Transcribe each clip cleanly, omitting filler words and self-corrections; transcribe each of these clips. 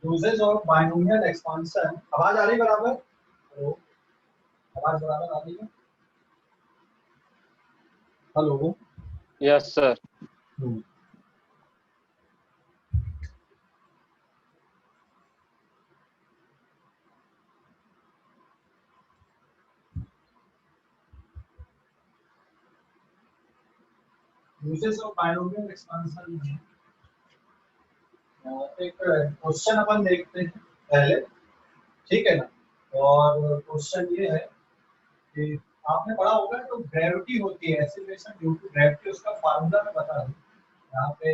Uses of binomial expansion. आवाज आ रही बराबर? हेलो, आवाज बराबर आ रही है? Hello. Yes sir. Uses of binomial expansion में एक क्वेश्चन अपन देखते हैं पहले, ठीक है ना। और क्वेश्चन ये है कि आपने पढ़ा होगा तो ग्रेविटी होती है, एक्सीलरेशन ड्यू टू ग्रेविटी, उसका फार्मूला मैं बता दूं यहाँ पे।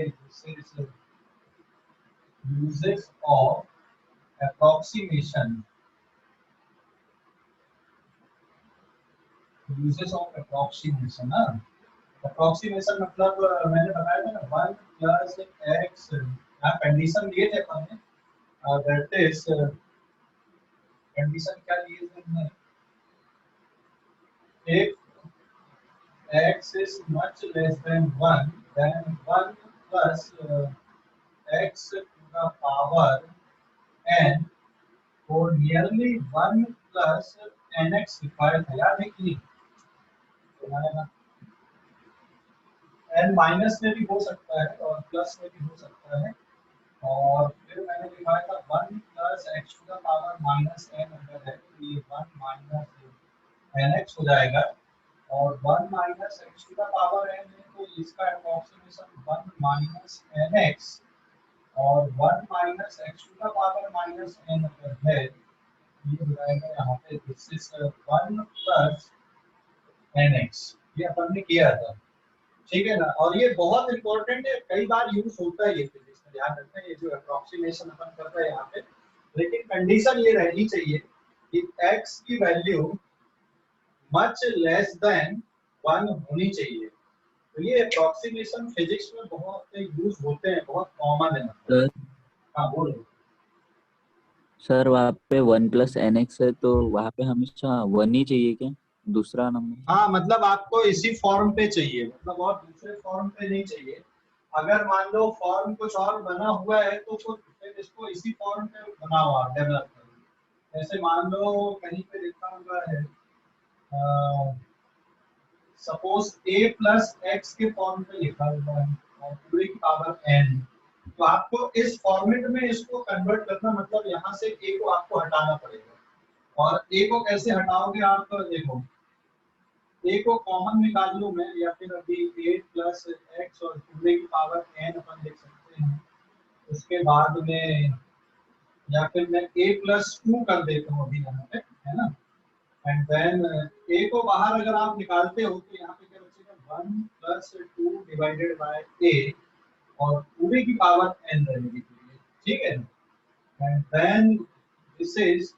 Uses of approximation, uses of approximation ना, अप्रोक्सीमेशन मतलब मैंने बताया था ना 1 प्लस एक्स, यहाँ कंडीशन दिए थे अपन ने, दैट इज कंडीशन क्या दिए थे हमने, if x is much less than 1 then 1 plus x to the power n or nearly 1 plus nx required है, याद है कि नहीं? n माइनस में भी हो सकता है और प्लस में भी हो सकता है। और फिर मैंने लिखा था 1 plus X to the power minus N, अगर है तो ये 1 माइनस एन एक्स हो जाएगा। और 1 minus X to the power N है तो इसका अप्रोक्सीमेशन 1 माइनस एन एक्स, और 1 minus X to the power minus N अगर है ये हो जाएगा यहाँ पे this is 1 plus N X. ये अपन ने किया था, ठीक है ना। और ये बहुत इंपॉर्टेंट है, कई बार यूज होता है ये फिजिक्स में, ध्यान रखना है ये जो अप्रोक्सीमेशन अपन कर रहे हैं यहाँ पे। लेकिन कंडीशन ये रहनी चाहिए कि x की वैल्यू मच लेस देन 1 होनी चाहिए। तो ये अप्रोक्सीमेशन फिजिक्स में बहुत यूज होते हैं, बहुत कॉमन है मतलब। हाँ बोलो सर। वहाँ पे 1 प्लस एन एक्स है तो वहाँ पे हमेशा 1 ही चाहिए क्या, दूसरा नंबर? हाँ, मतलब आपको इसी फॉर्म पे चाहिए, मतलब और दूसरे फॉर्म पे नहीं चाहिए। अगर मान लो फॉर्म कुछ और बना हुआ है तो फिर इसको इसी फॉर्म पे बनाओ, आप डेवलप करो। जैसे मान लो कहीं पे लिखा हुआ है सपोज a प्लस एक्स के फॉर्म पे लिखा हुआ है और पूरे की पावर n, तो आपको इस फॉर्मेट में इसको कन्वर्ट करना, मतलब यहाँ से a को आपको हटाना पड़ेगा। और a को कैसे हटाओगे आप, तो देखो a को कॉमन निकाल लूं मैं, या फिर अभी 8 प्लस एक्स और पूरे की पावर n अपन लिख सकते हैं। उसके बाद में या फिर मैं a प्लस 2 कर देता हूँ अभी यहाँ पे, है ना। एंड देन a को बाहर अगर आप निकालते हो तो यहाँ पे क्या बचेगा, 1 प्लस 2 डिवाइडेड बाय a, और पूरे की पावर n रहेगी, ठीक है। And then this is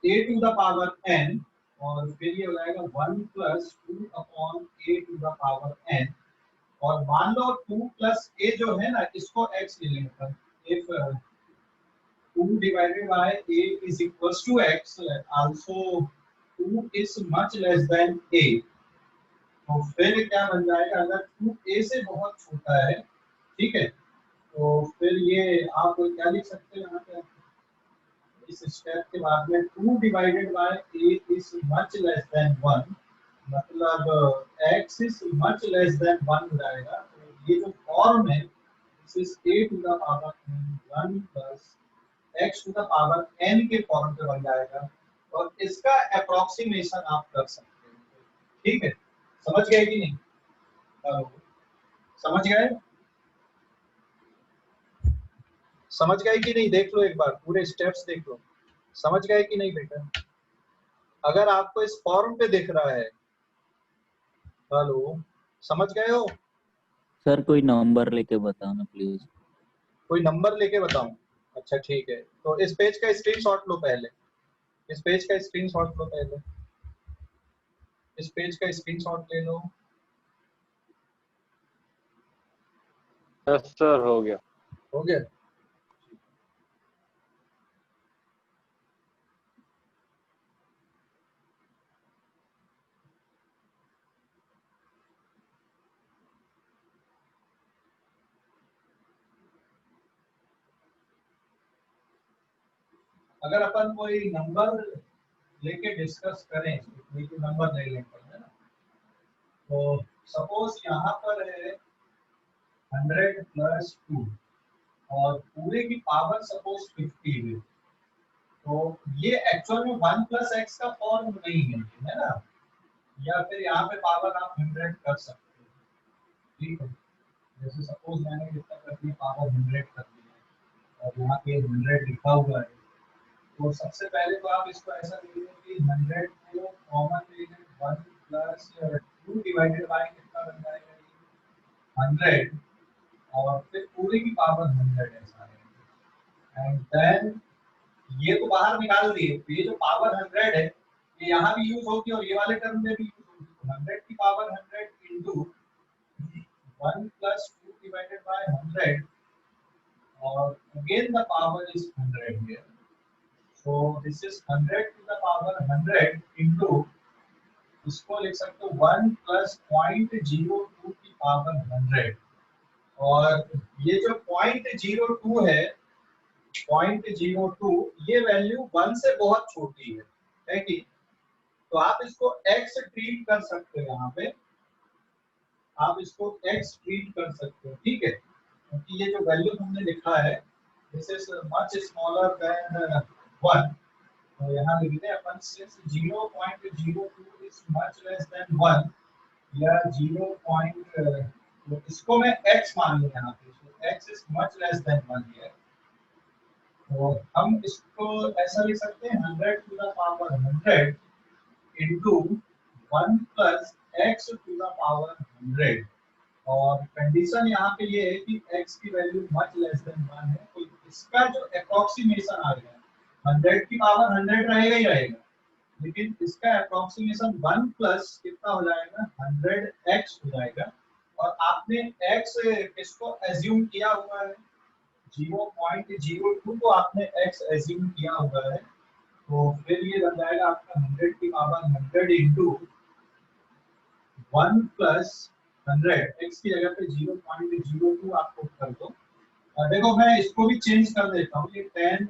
a to the power n, और फिर ये हो जाएगा 1 plus 2 upon a to the power n। और मान लो 2 प्लस a जो है ना, इसको x ले लेंगे। If 2 divided by a is equals to x, also 2 is much less than a, तो फिर क्या बन जाएगा, अगर 2 a से बहुत छोटा है, ठीक है, तो फिर ये आप क्या लिख सकते हैं यहाँ पे, इस स्टेप के बाद में 2 divided by a is much less than 1, मतलब x is much less than 1 हो जाएगा। तो ये जो फॉर्म है this is a to the power n 1 plus x to the power n के फॉर्म पे बन जाएगा, और इसका अप्रोक्सीमेशन आप कर सकते हैं, ठीक है। समझ गए कि नहीं? समझ गए? समझ गए कि नहीं, देख लो एक बार पूरे स्टेप्स देख लो, समझ गए कि नहीं बेटा? अगर आपको इस फॉर्म पे दिख रहा है, हेलो, समझ गए हो? सर कोई नंबर लेके बताओ ना प्लीज। कोई नंबर लेके बताऊं? अच्छा ठीक है, तो इस पेज का स्क्रीनशॉट लो पहले, इस पेज का स्क्रीनशॉट लो पहले, इस पेज का स्क्रीनशॉट ले लो। यस सर, हो गया। हो गया। अगर अपन कोई नंबर लेके डिस्कस करें, कोई नंबर ले लेंगे है ना, तो सपोज यहाँ पर है 100 प्लस 2 और पूरे की पावर सपोज 50 है, तो ये एक्चुअल में 1 प्लस एक्स का फॉर्म नहीं है ना, या फिर यहाँ पे पावर आप 100 कर सकते हो, ठीक है। जैसे सपोज मैंने कितना कर दिया, पावर 100 कर दिया और यहाँ पे 100 लिखा हुआ है, तो सबसे पहले तो आप इसको ऐसा लिखेंगे कि 100 को कॉमन ले लें, 1 प्लस 2 डिवाइडेड बाय कितना बन जाएगा, 100 और फिर पूरे की पावर 100 ऐसा है, एंड देन ये तो बाहर निकाल दिए, तो ये जो पावर 100 है ये यहाँ भी यूज होगी और ये वाले टर्म में भी यूज होगी, 100 की power 100 into 1 plus 2 divided by 100 और again the power is 100 here, so this is 100 to the power 100 into, इसको लिख सकते हो 1 प्लस 0.02 की पावर 100, और ये जो 0.02 है 0.02, ये वैल्यू 1 से बहुत छोटी है कि, तो आप इसको x ट्रीट कर सकते हो, यहाँ पे आप इसको x ट्रीट कर सकते हो, ठीक है, क्योंकि ये जो वैल्यू हमने लिखा है this is much smaller than 1, तो यहाँ लिख दें अपन since 0.02 is much less than 1 या 0. तो इसको मैं x मान लूं यहाँ पे, so x is much less than 1 here, तो हम इसको ऐसा लिख सकते हैं 100 to the power 100 into 1 plus x to the power 100, और कंडीशन यहाँ पे ये है कि x की वैल्यू मच लेस देन 1 है, तो इसका जो अप्रोक्सीमेशन आ गया 100 की पावर 100 रहेगा ही रहेगा, लेकिन इसका अप्रोक्सीमेशन 1 प्लस कितना हो जाएगा 100x हो जाएगा, और आपने x किसको एज्यूम किया हुआ है 0.02 को आपने x एज्यूम किया हुआ है, तो फिर ये बन जाएगा आपका 100 की पावर 100 इंटू 1 प्लस 100, x की जगह पे 0.02 आप पुट कर दो, और देखो मैं इसको भी चेंज कर देता हूँ, ये 10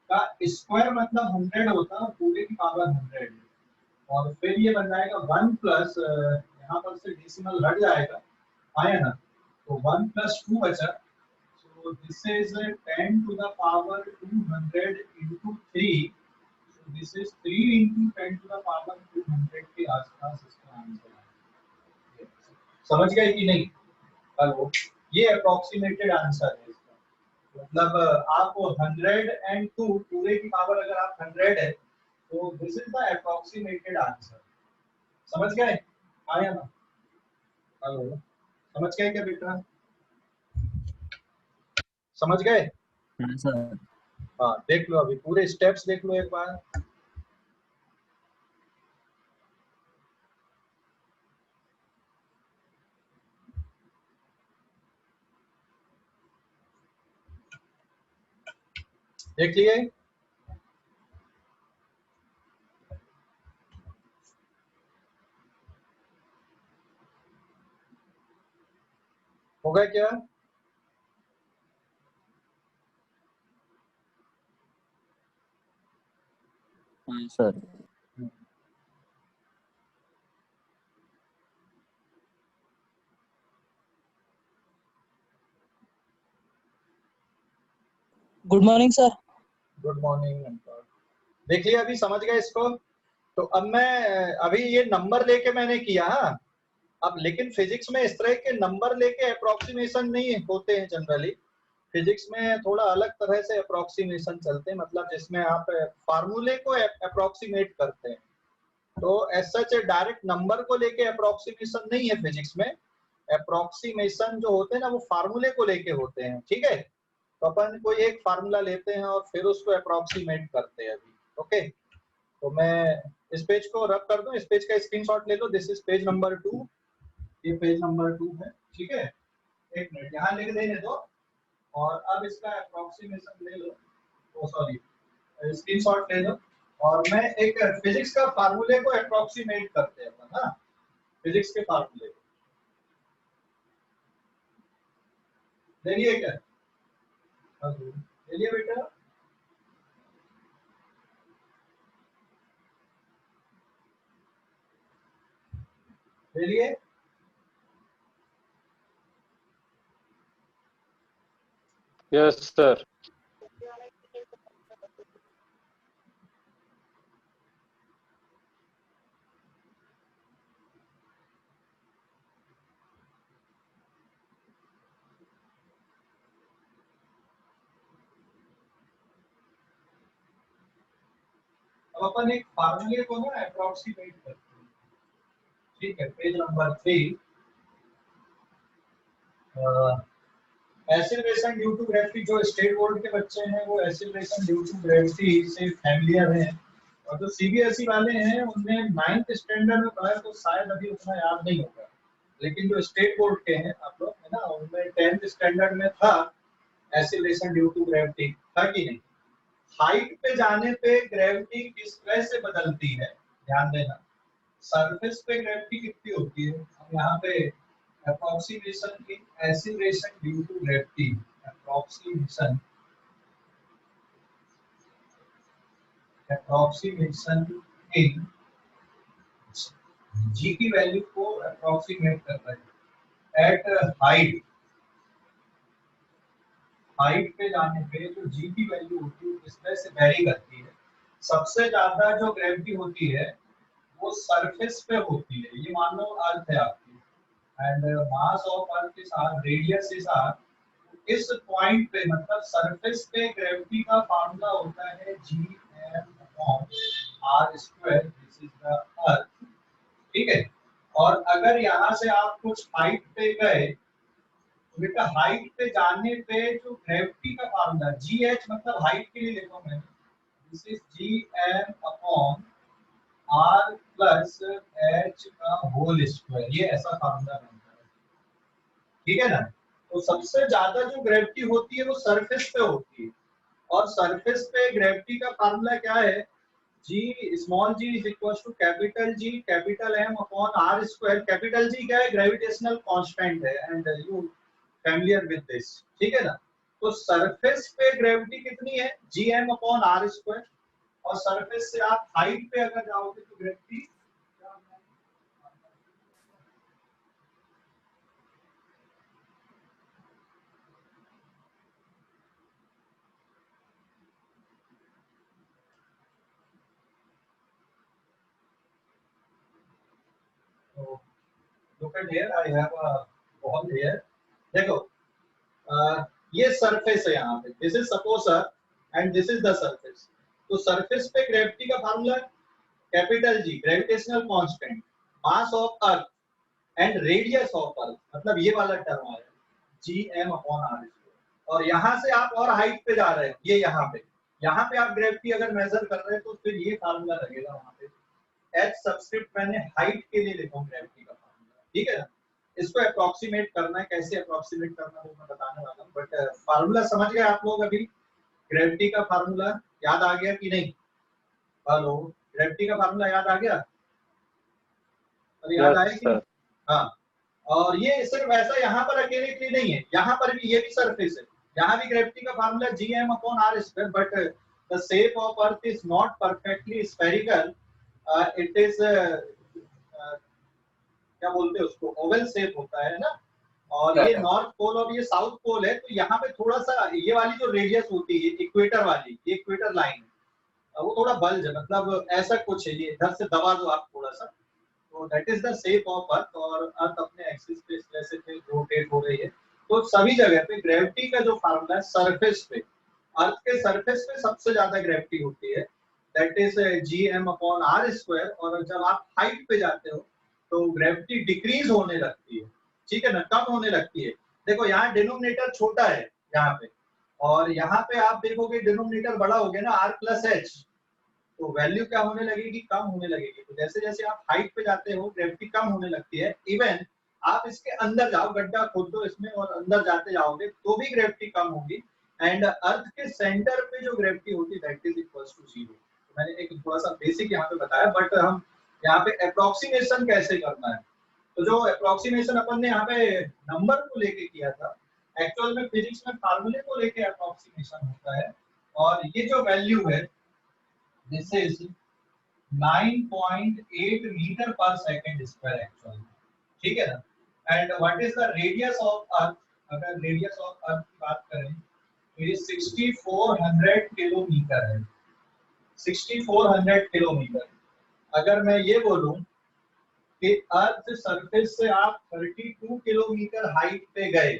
का स्क्वायर मतलब 100 होता है, पूरे की पावर 100 है, और फिर ये बन जाएगा 1 प्लस, यहाँ पर से डेसिमल हट जाएगा, आया ना, तो 1 प्लस 2 बचा, so this is 10 to the power 200 into 3, so this is 3 into 10 to the power 200 के आसपास इसका आंसर है, समझ गए कि नहीं, हेलो, ये अप्रोक्सीमेटेड आंसर है इसका, मतलब आप 102 पूरे की पावर अगर आप 100 है, तो this is the approximated answer, समझ गए, आया ना, हेलो, समझ गए क्या बेटा, समझ गए, हाँ सर। हाँ देख लो, अभी पूरे स्टेप्स देख लो एक बार, देख लिए, हो गया क्या, हाँ sir. Good morning sir. Good morning, देखिए अभी समझ गए इसको, तो अब मैं अभी ये नंबर लेके मैंने किया, हाँ, अब लेकिन फिजिक्स में इस तरह के नंबर लेके अप्रोक्सीमेशन नहीं होते हैं जनरली, फिजिक्स में थोड़ा अलग तरह से अप्रोक्सीमेशन चलते हैं, मतलब जिसमें आप फार्मूले को अप्रोक्सीमेट करते हैं, तो एज सच डायरेक्ट नंबर को लेके अप्रोक्सीमेशन नहीं है फिजिक्स में, अप्रोक्सीमेशन जो होते हैं ना वो फार्मूले को लेके होते हैं, ठीक है, तो अपन कोई एक फार्मूला लेते हैं और फिर उसको अप्रोक्सीमेट करते हैं अभी, ओके, तो मैं इस पेज को रब कर दूं, इस पेज का स्क्रीनशॉट ले लो, दिस इज पेज नंबर 2, ये पेज नंबर 2 है, ठीक है, एक मिनट यहाँ लिख देने दो, और अब इसका अप्रोक्सीमेशन ले लो, ओ सॉरी स्क्रीनशॉट ले लो, और मैं एक फिजिक्स का फार्मूले को अप्रोक्सीमेट करते हैं अपन, हाँ, फिजिक्स के फार्मूले ले लिए क्या, ले लिए बेटा, ले लिए? Yes sir. अब अपन एक फार्मूले को ना अप्रोक्सीमेट करते हैं, ठीक है। Page number 3, acceleration due to gravity. जो स्टेट बोर्ड के बच्चे हैं वो एक्सीलरेशन ड्यू टू ग्रेविटी से फैमिलियर हैं, और जो सीबीएसई वाले हैं उनमें 9th स्टैंडर्ड में पढ़ा है तो शायद अभी उतना याद नहीं होगा, लेकिन जो स्टेट बोर्ड के हैं आप लोग है ना, उनमें 10th स्टैंडर्ड में था एक्सीलरेशन ड्यू टू ग्रेविटी, था कि नहीं? हाइट पे जाने पे ग्रेविटी किस तरह से बदलती है, ध्यान देना। सरफेस पे ग्रेविटी कितनी होती है, हम यहाँ पे approximation in acceleration due to gravity, approximation in g की वैल्यू को अप्रोक्सीमेट कर रहे हैं एट हाइट पे जाने पे जो g की वैल्यू होती है इस तरह से वेरी करती है। सबसे ज्यादा जो ग्रेविटी होती है वो सरफेस पे होती है, ये मान लो अर्थ है आपकी, and mass of earth is R, radius is R. इस पॉइंट पे मतलब सरफेस पे ग्रेविटी का फार्मूला होता है Gm/r², this is the earth, ठीक है। और अगर यहाँ से आप कुछ हाइट पे गए तो बेटा हाइट पे जाने पे जो ग्रेविटी का फार्मूला Gh मतलब हाइट के लिए लिखो मैंने, this is Gm/r plus h का होल स्क्वायर, ये ऐसा फार्मूला बनता है, ठीक है ना। तो सबसे ज्यादा जो ग्रेविटी होती है वो सरफेस पे होती है, और सरफेस पे ग्रेविटी का फार्मूला क्या है, g small g is equal to capital G capital M upon r²। Capital G क्या है, ग्रेविटेशनल कांस्टेंट है, and you familiar with this, ठीक है ना। तो सरफेस पे ग्रेविटी कितनी है, Gm अपॉन r², और सरफेस से आप हाइट पे अगर जाओगे तो gravity look at here, I have a ball here, देखो ये सरफेस है यहाँ पे, this is suppose and this is the surface. तो सरफेस पे ग्रेविटी का formula capital G gravitational constant, mass of earth and radius of earth, मतलब ये वाला टर्म आया Gm/r²। और यहाँ से आप और हाइट पे जा रहे हैं, ये यहाँ पे आप ग्रेविटी अगर मेजर कर रहे हैं तो फिर ये फार्मूला लगेगा वहाँ पे। H सब्सक्रिप्ट मैंने हाइट के लिए लिखा ग्रेविटी का फार्मूला, ठीक है ना। इसको अप्रोक्सीमेट करना है, कैसे अप्रोक्सीमेट करना है वो मैं बताने वाला हूँ, बट फार्मूला समझ गए आप लोग अभी? ग्रेविटी का फार्मूला याद आ गया कि नहीं? हेलो, ग्रेविटी का फार्मूला याद आ गया? अरे याद आया कि नहीं? हाँ, और ये सिर्फ ऐसा यहाँ पर अकेले के लिए नहीं है, यहाँ पर भी ये भी सरफेस है, यहाँ भी ग्रेविटी का formula Gm/r², but the shape of earth is not perfectly spherical, it is क्या बोलते हैं उसको, ओवल शेप होता है ना, और ये नॉर्थ पोल और ये साउथ पोल है, तो यहाँ पे थोड़ा सा ये वाली जो रेडियस होती है इक्वेटर वाली, ये इक्वेटर लाइन है, वो थोड़ा बल्ज है, मतलब ऐसा कुछ है, ये इधर से दबा दो आप थोड़ा सा, तो that is the shape of earth, और अर्थ अपने एक्सिस पे जैसे पे रोटेट हो रही है। तो सभी जगह पे ग्रेविटी का जो फार्मूला है सरफेस पे, अर्थ के सरफेस पे सबसे ज्यादा ग्रेविटी होती है, दैट इज Gm/r², और जब आप हाइट पे जाते हो तो ग्रेविटी डिक्रीज होने लगती है, ठीक है ना, कम होने लगती है। देखो यहाँ डिनोमिनेटर छोटा है यहाँ पे, और यहाँ पे आप देखोगे डिनोमिनेटर बड़ा हो गया ना, r+h, तो वैल्यू क्या होने लगेगी, कम होने लगेगी। तो जैसे जैसे आप हाइट पे जाते हो ग्रेविटी कम होने लगती है। इवन आप इसके अंदर जाओ, गड्ढा खोद दो इसमें और अंदर जाते जाओगे तो भी ग्रेविटी कम होगी, एंड अर्थ के सेंटर पे जो ग्रेविटी होती है दैट इज इक्वल टू 0। मैंने एक थोड़ा सा बेसिक यहाँ पे बताया, बट हम यहाँ पे अप्रोक्सीमेशन कैसे करना है, तो जो अप्रोक्सीमेशन अपन ने यहाँ पे नंबर को लेके किया था, एक्चुअल में फिजिक्स में फार्मूले को लेके अप्रोक्सीमेशन होता है, और ये जो वैल्यू है दिस इज 9.8 मीटर पर सेकंड स्क्वायर एक्चुअल, ठीक है ना। And what is the radius of earth, अगर रेडियस ऑफ अर्थ की बात करें तो ये 6400 किलोमीटर है, 6400 किलोमीटर। अगर मैं ये बोलूं कि अर्थ सरफेस से आप 32 किलोमीटर हाइट पे गए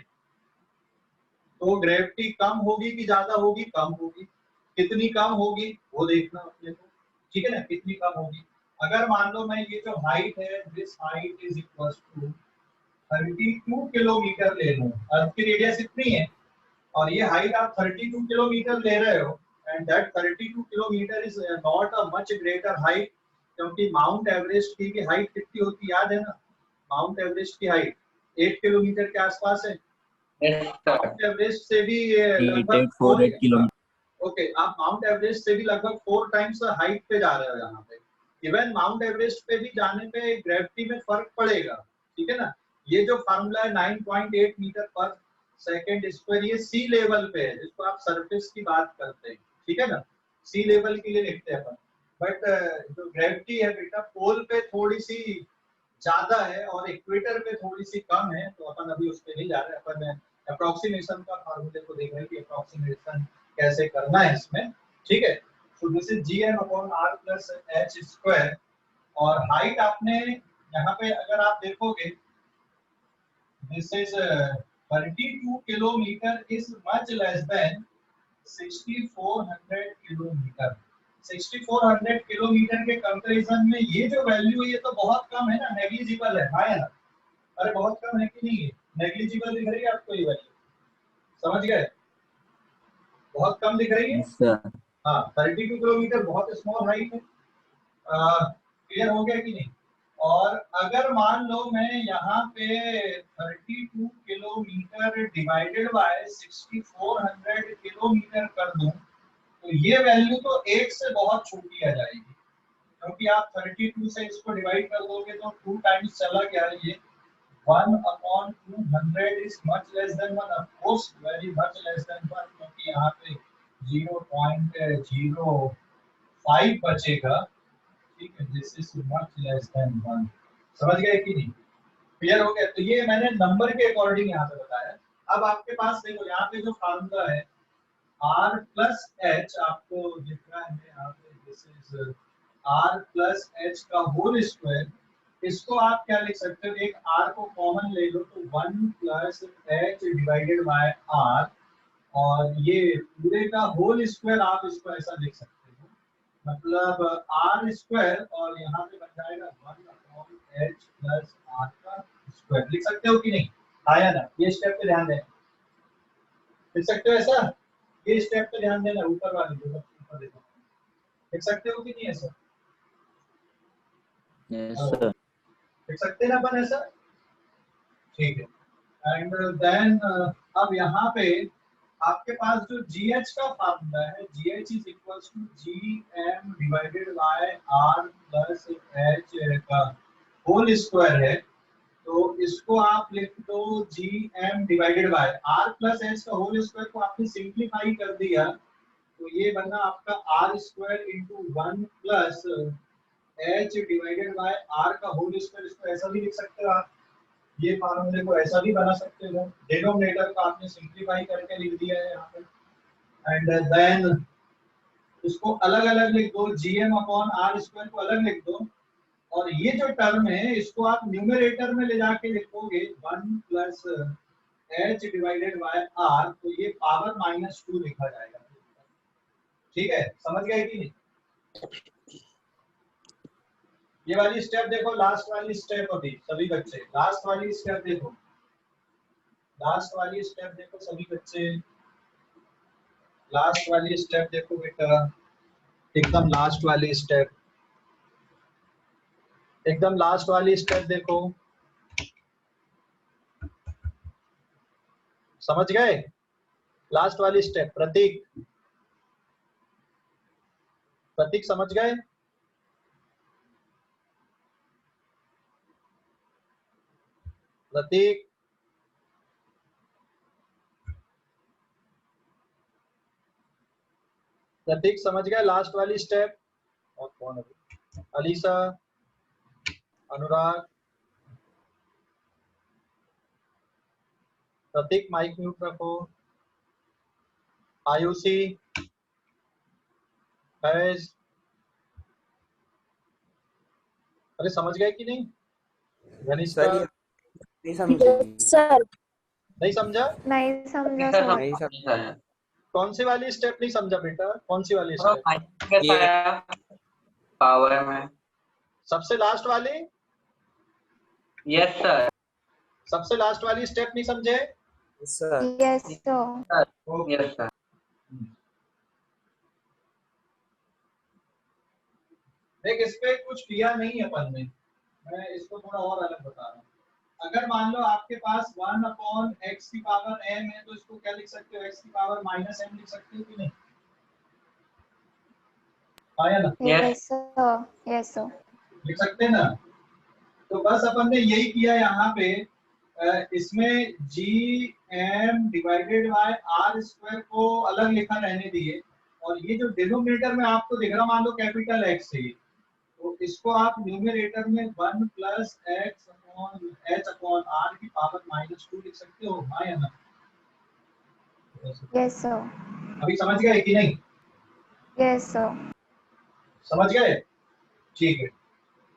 तो ग्रेविटी कम होगी कि ज्यादा होगी? कम होगी। कितनी कम होगी वो देखना अपने को, ठीक है ना, कितनी कम होगी। अगर मान लो मैं ये जो हाइट है, this height is equal to 32 kilometre ले लूं, अर्थ की रेडियस इतनी है और ये हाइट आप 32 किलोमीटर ले रहे हो, and that 32 kilometre is not a much greater height, क्योंकि माउंट एवरेस्ट की भी हाइट कितनी होती याद है ना? माउंट एवरेस्ट की हाइट 8 किलोमीटर के आसपास है। माउंट एवरेस्ट से भी लगभग 8848 किलोमीटर। ओके, आप माउंट एवरेस्ट से भी लगभग 4 टाइम्स हाइट पे जा रहे हो यहाँ पे। इवन माउंट एवरेस्ट पे भी जाने पे ग्रेविटी में फर्क पड़ेगा, ठीक है ना। ये जो फार्मूला है 9.8 मीटर पर सेकेंड स्क्वायर, ये सी लेवल पे है, जिसको आप सरफेस की बात करते हैं, ठीक है ना, सी लेवल के लिए लिखते हैं अपन। बट जो ग्रेविटी है बेटा, पोल पे थोड़ी सी ज्यादा है और इक्वेटर पे थोड़ी सी कम है, तो अपन अभी उस पे नहीं जा रहे, अपन अप्रोक्सीमेशन का फार्मूले को देख रहे हैं कि अप्रोक्सीमेशन कैसे करना है इसमें, ठीक है। So this is gm/r plus h square, और हाइट आपने यहाँ पे अगर आप देखोगे, this is 32 kilometre is much less then 6400 kilometre. 6400 kilometre के कंपैरिजन में ये जो वैल्यू है ये तो बहुत कम है ना, नेग्लिजिबल है, हाँ या ना? अरे बहुत कम है कि नहीं है? नेग्लिजिबल दिख रही है आपको ये वैल्यू? समझ गए? बहुत कम दिख रही है। Yes sir. हाँ, 32 किलोमीटर बहुत स्मॉल हाइट है। क्लियर हो गया कि नहीं? और अगर मान लो मैं यहाँ पे 32 किलोमीटर डिवाइडेड बाय 6400 किलोमीटर कर दूं, तो ये वैल्यू तो 1 से बहुत छोटी आ जाएगी, क्योंकि आप 32 से इसको डिवाइड कर दोगे तो 2 टाइम्स चला गया, ये 1/200 is much less than 1, of course very much less than 1, क्योंकि यहाँ पे 0.05 बचेगा, ठीक है। This is much less than 1। समझ गए कि नहीं? क्लियर हो गया? तो ये मैंने नंबर के अकॉर्डिंग यहाँ पे बताया। अब आपके पास देखो यहाँ पे जो फार्मूला है r प्लस एच आपको दिख रहा है यहाँ पे, this is r plus H का होल स्क्वायर। इसको आप क्या लिख सकते हो, एक r को कॉमन ले लो तो 1 plus H divided by r, और ये पूरे का होल स्क्वायर आप इसको ऐसा लिख सकते हो, मतलब r स्क्वायर, और यहाँ पे बन जाएगा 1/h प्लस r का स्क्वायर। लिख सकते हो कि नहीं? आया ना? ये स्टेप पे ध्यान देना। लिख सकते हो ऐसा? ये स्टेप पे ध्यान देना, ऊपर वाली जो ऊपर देखो, लिख सकते हो कि नहीं ऐसा? Yes sir. लिख सकते हैं ना अपन ऐसा? ठीक है। एंड देन अब यहाँ पे आपके पास जो GH का फार्मूला है, GH is equals to GM divided by R plus H का होल स्क्वायर है, तो इसको आप लिख दो GM divided by R plus H का होल स्क्वायर को आपने सिंप्लीफाई कर दिया, तो ये बना आपका R square into 1 plus H divided by R का होल स्क्वायर। इसको ऐसा भी लिख सकते हो आप, ये फार्मूले को ऐसा भी बना सकते हो, डिनोमिनेटर को आपने सिंप्लीफाई करके लिख दिया है यहाँ पे। एंड देन इसको अलग अलग लिख दो, GM/R स्क्वायर को अलग लिख दो, और ये जो टर्म है इसको आप न्यूमरेटर में ले जाके लिखोगे 1 plus H divided by R, तो ये पावर -2 लिखा जाएगा, ठीक है। समझ गए कि नहीं? ये वाली स्टेप देखो, लास्ट वाली स्टेप, अभी सभी बच्चे लास्ट वाली स्टेप देखो, लास्ट वाली स्टेप देखो सभी बच्चे, लास्ट वाली स्टेप देखो बेटा, एकदम लास्ट वाली स्टेप, एकदम लास्ट वाली स्टेप देखो, समझ गए? लास्ट वाली स्टेप, प्रतीक, प्रतीक समझ गए? प्रतीक, प्रतीक समझ गए लास्ट वाली स्टेप? और कौन है? अलीसा, अनुराग, प्रतीक माइक म्यूट रखो। आयुषी, फैज, अरे समझ गए कि नहीं? घनिष्ठा, सर नहीं समझे। सर नहीं समझा? नहीं समझा सर। नहीं समझा। कौन सी वाली स्टेप नहीं समझा बेटा? कौन सी वाली स्टेप? ये पावर में। सबसे लास्ट वाली? Yes sir. सबसे लास्ट वाली स्टेप नहीं समझे? Sir yes sir. Yes sir. देख, इस पे कुछ किया नहीं है अपन ने, मैं इसको थोड़ा और अलग बता रहा हूँ। अगर मान लो आपके पास 1/x की पावर m है, तो इसको क्या लिख सकते हो? x की पावर -m लिख सकते हो कि नहीं? आया ना? Yes sir. Yes sir. लिख सकते हैं ना? तो बस अपन ने यही किया यहाँ पे। इसमें gm divided by r square को अलग लिखा रहने दिए, और ये जो डिनोमिनेटर में आपको दिख रहा, मान लो कैपिटल X है, तो इसको आप न्यूमरेटर में 1 प्लस h अपॉन r की पावर -2 लिख सकते हो। हाँ या ना? Yes sir. अभी समझ गए कि नहीं? Yes sir. समझ गए? ठीक है।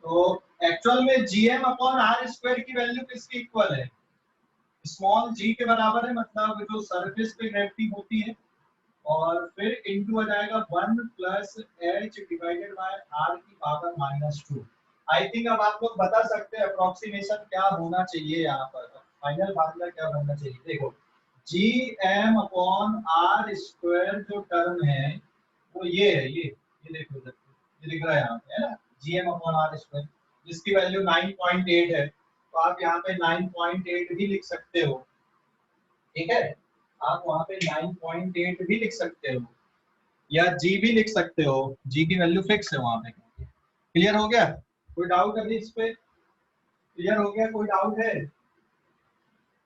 तो एक्चुअल में gm अपॉन r स्क्वायर की वैल्यू किसके इक्वल है? स्मॉल g के बराबर है, मतलब जो सरफेस पे ग्रेविटी होती है, और फिर इनटू आ जाएगा 1 plus h divided by r की पावर -2। आई थिंक अब आप लोग बता सकते हैं अप्रोक्सीमेशन क्या होना चाहिए, यहाँ पर फाइनल फार्मूला क्या बनना चाहिए। देखो, gm अपॉन r स्क्वायर जो टर्म है वो ये है, ये देखो इधर, ये दिख रहा है यहाँ पे, है ना? gm अपॉन r स्क्वायर, जिसकी वैल्यू 9.8 है, तो आप यहाँ पे 9.8 भी लिख सकते हो। ठीक है, आप वहाँ पे 9.8 भी लिख सकते हो, या g भी लिख सकते हो, g की वैल्यू फिक्स है वहाँ पे। क्लियर हो गया? कोई डाउट अभी इस पे? क्लियर हो गया? कोई डाउट है?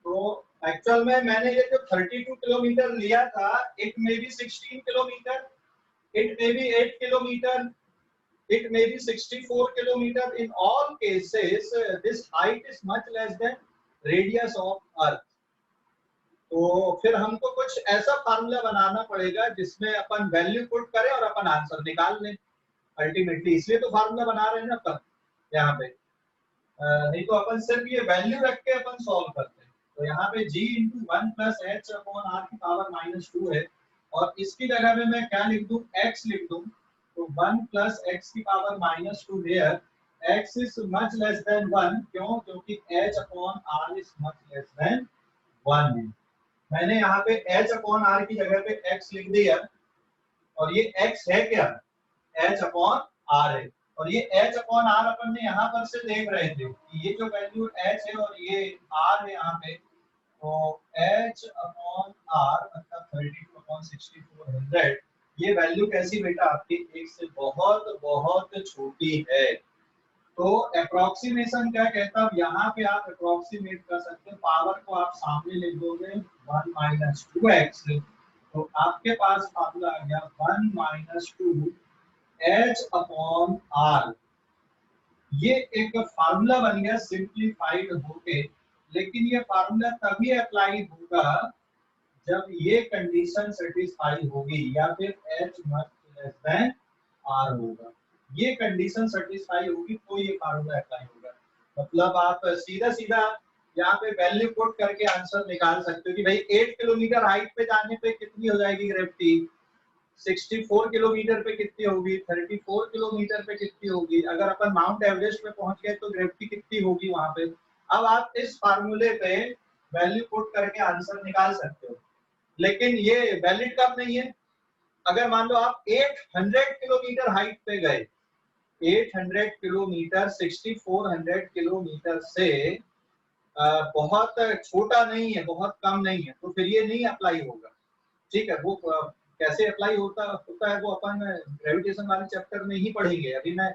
तो एक्चुअल में मैंने ये जो 32 किलोमीटर लिया था, it may be 16 kilometre, it may be 8 kilometre, it may be 64 kilometer. In all cases this height is much less than radius of earth. तो फिर हमको कुछ ऐसा फार्मूला बनाना पड़ेगा जिसमें अपन वैल्यू पुट करें और अपन आंसर निकाल लें अल्टीमेटली। इसलिए तो फार्मूला बना रहे हैं ना अपन यहाँ पे, नहीं तो अपन सिर्फ ये वैल्यू रख के अपन सॉल्व करते हैं। तो यहाँ पे g into 1 plus H upon R की पावर -2 है, और इसकी जगह में मैं क्या लिख दूं? x लिख दूं। तो 1 प्लस x की power -2 here, x is much less than 1, क्यों? क्योंकि h upon r is much less than 1 है। मैंने यहाँ पे h अपॉन r की जगह पे x लिख दिया, और ये x है क्या? h अपॉन r है, और ये h अपॉन r अपन ने यहाँ पर से देख रहे थे कि ये जो वैल्यू h है और ये r है यहाँ पे, तो h अपॉन r मतलब 32/6400, ये वैल्यू कैसी बेटा आपकी? एक से बहुत बहुत छोटी है। तो अप्रोक्सीमेशन क्या कहता है? यहाँ पे आप अप्रोक्सीमेट कर सकते हैं, पावर को आप सामने लिख दोगे 1 - 2x, तो आपके पास फार्मूला आ गया 1 - 2 h अपॉन r। ये एक फार्मूला बन गया सिंप्लीफाइड होके, लेकिन ये फार्मूला तभी अप्लाई होगा जब ये कंडीशन सेटिस्फाई होगी, या फिर h much less then r होगा। ये कंडीशन सेटिस्फाई होगी तो ये फार्मूला अप्लाई होगा। मतलब आप सीधा सीधा यहाँ पे वैल्यू पुट करके आंसर निकाल सकते हो कि भाई 8 किलोमीटर हाइट पे जाने पे कितनी हो जाएगी ग्रेविटी, 64 किलोमीटर पे कितनी होगी, 34 किलोमीटर पे कितनी होगी, अगर अपन माउंट एवरेस्ट पे पहुंच गए तो ग्रेविटी कितनी होगी वहां पे। अब आप इस फार्मूले पे वैल्यू पुट करके आंसर निकाल सकते हो, लेकिन ये वैलिड कब नहीं है? अगर मान लो आप 800 किलोमीटर हाइट पे गए, 800 किलोमीटर 6400 किलोमीटर से बहुत छोटा नहीं है, बहुत कम नहीं है, तो फिर ये नहीं अप्लाई होगा। ठीक है, वो कैसे अप्लाई होता है वो अपन ग्रेविटेशन वाले चैप्टर में ही पढ़ेंगे। अभी मैं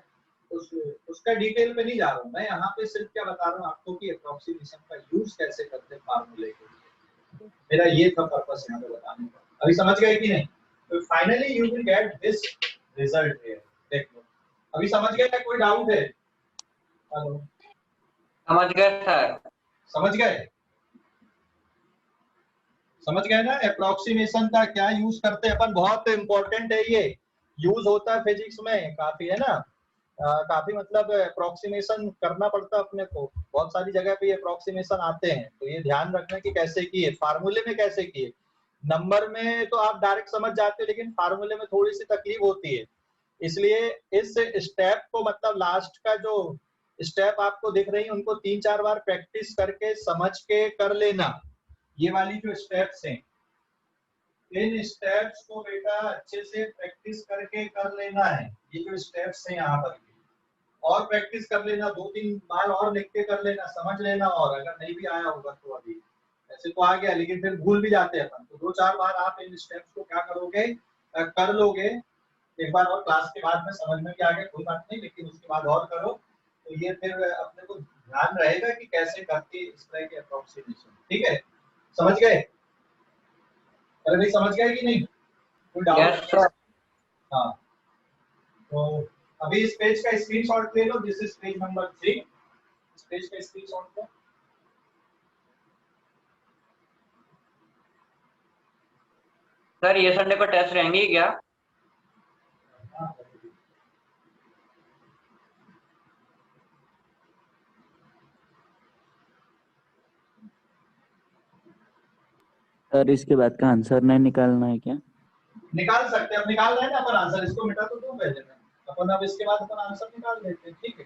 उसका डिटेल पे नहीं जा रहा हूँ, मैं यहाँ पे सिर्फ क्या बता रहा हूँ आपको कि अप्रोक्सीमेशन का यूज कैसे करते हैं फार्मूले के लिए। मेरा ये था पर्पस यहाँ पे बताने का। अभी समझ गए कि नहीं? तो finally you will get this result here. देख लो, अभी समझ गए? कोई डाउट है? हेलो, समझ गए सर? समझ गए? समझ गए ना? अप्रोक्सीमेशन का क्या यूज करते हैं अपन, बहुत इंपॉर्टेंट है ये, यूज होता है फिजिक्स में काफी, है ना? काफी मतलब अप्रोक्सीमेशन करना पड़ता है अपने को, बहुत सारी जगह पे अप्रोक्सीमेशन आते हैं, तो ये ध्यान रखना कि कैसे किए, फार्मूले में कैसे किए। नंबर में तो आप डायरेक्ट समझ जाते हो, लेकिन फार्मूले में थोड़ी सी तकलीफ होती है, इसलिए इस स्टेप को मतलब लास्ट का जो स्टेप आपको दिख रही है उनको 3-4 बार प्रैक्टिस करके समझ के कर लेना। ये वाली जो स्टेप्स हैं, इन स्टेप्स को बेटा अच्छे से प्रैक्टिस करके कर लेना है। ये जो स्टेप्स हैं यहाँ पर, और प्रैक्टिस कर लेना, 2-3 बार और लिख के कर लेना, समझ लेना, और अगर नहीं भी आया होगा तो अभी ऐसे तो आ गया, लेकिन फिर भूल भी जाते हैं अपन, तो 2-4 बार आप इन स्टेप्स को क्या करोगे, कर लोगे एक बार, और क्लास के बाद में समझ में भी आ गया कोई बात नहीं, लेकिन उसके बाद और करो तो ये फिर अपने को ध्यान रहेगा कि कैसे करके इस तरह के अप्रोक्सीमेशन। ठीक है, समझ गए? अरे भाई समझ गए कि नहीं, कोई यस डाउट? सर। हाँ, तो अभी इस पेज का स्क्रीनशॉट ले लो, दिस इज पेज नंबर 3, इस पेज का स्क्रीनशॉट लो। सर ये संडे को टेस्ट रहेंगी क्या? सर इसके बाद का आंसर नहीं निकालना है क्या? निकाल सकते हैं, अब निकाल रहे हैं ना अपन आंसर, इसको मिटा तो दो पहले में, अपन अब इसके बाद अपन आंसर निकाल देते हैं। ठीक है,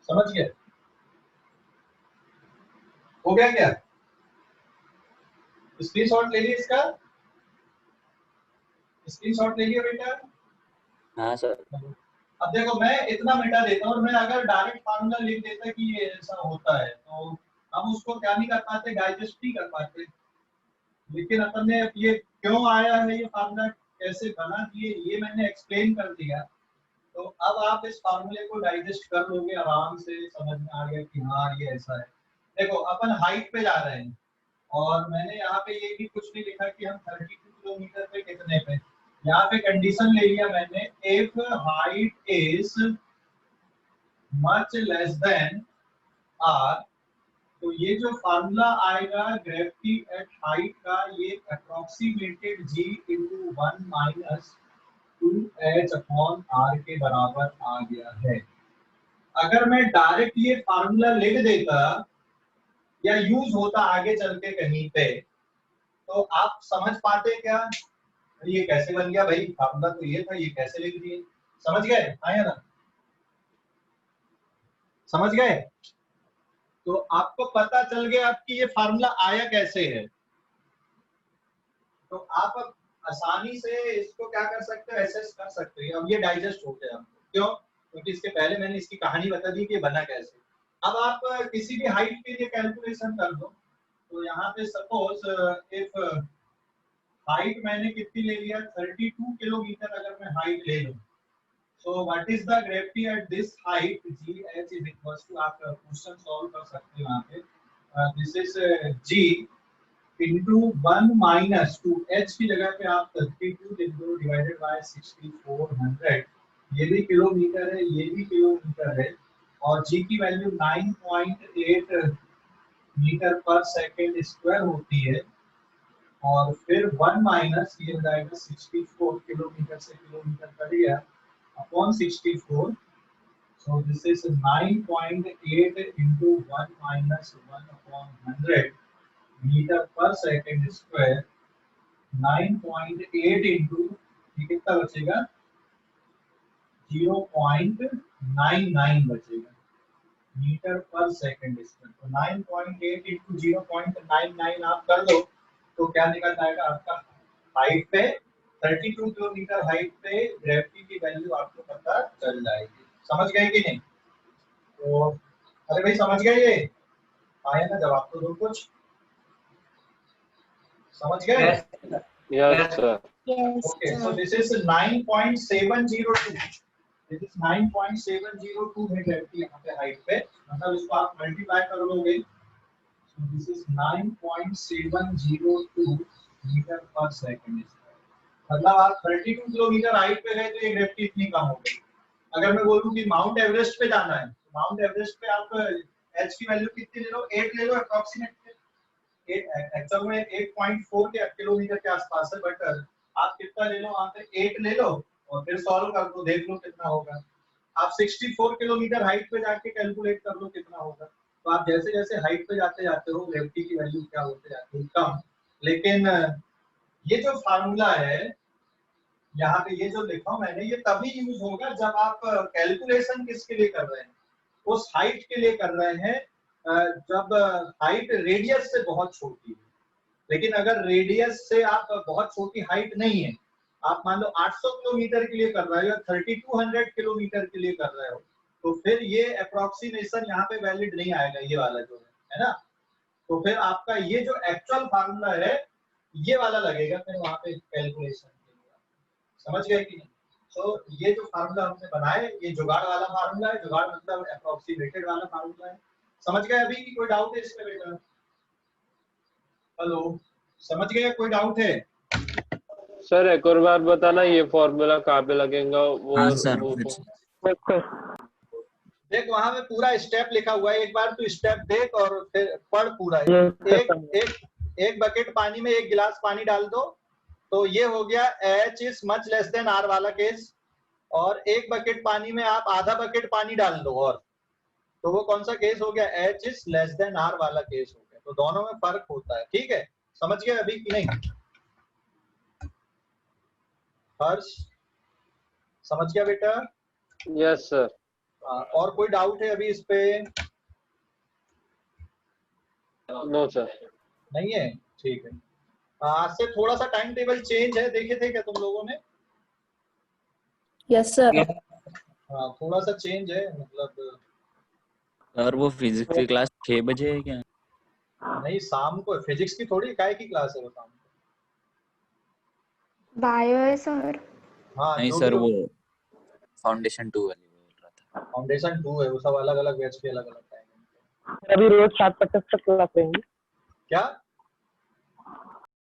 समझ गए? हो गया क्या? स्क्रीनशॉट ले लिया इसका, स्क्रीनशॉट ले लिया बेटा? हाँ सर। अब देखो मैं इतना मिटा देता हूँ, और मैं अगर डायरेक्ट फार्मूला लिख देता कि ये ऐसा होता है, तो हम उसको क्या नहीं कर पाते, डाइजेस्ट नहीं कर पाते, लेकिन अपन ने ये क्यों आया है, ये फार्मूला कैसे बना, ये मैंने एक्सप्लेन कर दिया, तो अब आप इस फार्मूले को डाइजेस्ट कर लोगे आराम से, समझ में आ गया कि हाँ ये ऐसा है। देखो अपन हाइट पे जा रहे हैं, और मैंने यहाँ पे ये भी कुछ नहीं लिखा कि हम 32 किलोमीटर पे कितने पे, यहाँ पे कंडीशन ले लिया मैंने, if height is much less than R, तो ये जो फार्मूला आएगा ग्रेविटी एट हाइट का, ये approximated g into 1 minus 2h upon r के बराबर आ गया है। अगर मैं डायरेक्ट ये फार्मूला लिख देता या यूज होता आगे चल के कहीं पे, तो आप समझ पाते क्या ये कैसे बन गया, भाई फार्मूला तो ये था, ये कैसे लिख दिए, समझ गए? आया ना, समझ गए? तो आपको पता चल गया आपकी ये फार्मूला आया कैसे है, तो आप अब आसानी से इसको क्या कर सकते हो, एसेस कर सकते हो। अब ये डाइजेस्ट हो गया, क्यों? क्योंकि इसके पहले मैंने इसकी कहानी बता दी कि बना कैसे। अब आप किसी भी हाइट के लिए कैलकुलेशन कर दो, तो यहाँ पे सपोज इफ हाइट मैंने कितनी ले लिया, 32 किलोमीटर अगर मैं हाइट ले लूं, so what is the gravity at this height, g h is equals to, आप क्वेश्चन सॉल्व कर सकते हो यहाँ पे, this is g into 1 minus 2, h की जगह पे आप 32 लिख दो डिवाइडेड बाय 6400, ये भी किलोमीटर है, ये भी किलोमीटर है, और g की वैल्यू 9.8 मीटर पर सेकंड स्क्वायर होती है, और फिर 1 माइनस ये हो जाएगा 64, किलोमीटर से किलोमीटर कट गया, upon 64, so this is 9.8 into 1 minus 1 upon 100 metre पर सेकंड स्क्वायर, 9.8 इंटू ये कितना बचेगा, 0.99 बचेगा मीटर पर सेकंड स्क्वायर, तो 9.8 इंटू 0.99 आप कर दो, तो क्या निकल जाएगा आपका, हाइट पे 32 किलोमीटर हाइट पे ग्रेविटी की वैल्यू आपको पता चल जाएगी। समझ गए कि नहीं? तो अरे भाई समझ गए, ये आया ना जवाब तो दो कुछ, समझ गए? Yes, sir. Yes, Okay, so sir. this is 9.702. This is 9.702 है ग्रेविटी यहाँ पे हाइट पे, मतलब इसको आप मल्टीप्लाई कर लोगे, so this is 9.702 मीटर पर सेकंड, मतलब आप 32 किलोमीटर हाइट पे गए तो ये ग्रेविटी इतनी कम हो गई। अगर मैं बोलूं कि माउंट एवरेस्ट पे जाना है, तो माउंट एवरेस्ट पे आप एच की वैल्यू कितनी ले लो, 8 ले लो अप्रोक्सीमेटली, एक्चुअल में 8.4 के किलोमीटर के आसपास है, बट आप कितना ले लो, वहां पे 8 ले लो और फिर सॉल्व कर दो, देख लो कितना होगा। आप 64 किलोमीटर हाइट पे जाके कैलकुलेट कर लो कितना होगा। तो आप जैसे जैसे हाइट पे जाते जाते हो ग्रेविटी की वैल्यू क्या होते जाती है कम। लेकिन ये जो फार्मूला है यहाँ पे, ये जो लिखा हूं मैंने, ये तभी यूज होगा जब आप कैलकुलेशन किसके लिए कर रहे हैं, उस हाइट के लिए कर रहे हैं जब हाइट रेडियस से बहुत छोटी है। लेकिन अगर रेडियस से आप बहुत छोटी हाइट नहीं है, आप मान लो 800 किलोमीटर के लिए कर रहे हो, 3200 किलोमीटर के लिए कर रहे हो, तो फिर ये अप्रोक्सीमेशन यहाँ पे वैलिड नहीं आएगा, ये वाला जो है ना। तो फिर आपका ये जो एक्चुअल फार्मूला है ये वाला लगेगा फिर वहां पे कैलकुलेशन के लिए। समझ गए कि नहीं? तो ये जो फार्मूला हमने बनाए ये जुगाड़ वाला फार्मूला है। जुगाड़ मतलब अप्रोक्सीमेटेड वाला फार्मूला है। समझ गए अभी की कोई डाउट है इसमें बेटा? हेलो, समझ गए? कोई डाउट है? सर एक और बार बताना, ये फॉर्मूला कहाँ पे लगेगा? वो हाँ सर, वो फिर से। देख वहां में पूरा स्टेप लिखा हुआ है, एक बार तू स्टेप देख और फिर पढ़ पूरा। एक बकेट पानी में 1 गिलास पानी डाल दो, तो ये हो गया H is much less then R वाला केस। और एक बकेट पानी में आप आधा बकेट पानी डाल दो, और तो वो कौन सा केस हो गया? H is less than R वाला केस हो गया। तो दोनों में फर्क होता है, ठीक है? समझ गए अभी कि नहीं? हर्ष समझ गया बेटा? Yes sir. और कोई डाउट है अभी इस पे? No sir. नहीं है, ठीक है। आज से थोड़ा सा टाइम टेबल चेंज है, देखे थे क्या तुम लोगों ने? Yes sir. हाँ थोड़ा सा चेंज है, मतलब सर वो फिजिक्स की क्लास 6 बजे है क्या? नहीं, शाम को फिजिक्स की थोड़ी, काय की क्लास है वो शाम को? बायो है सर। हाँ नहीं जो सर, भी वो फाउंडेशन 2 वाली बोल रहा था। फाउंडेशन 2 है, वो सब अलग अलग बैच के अलग अलग टाइम। अभी रोज 7:50 तक क्लास रहेंगी। क्या?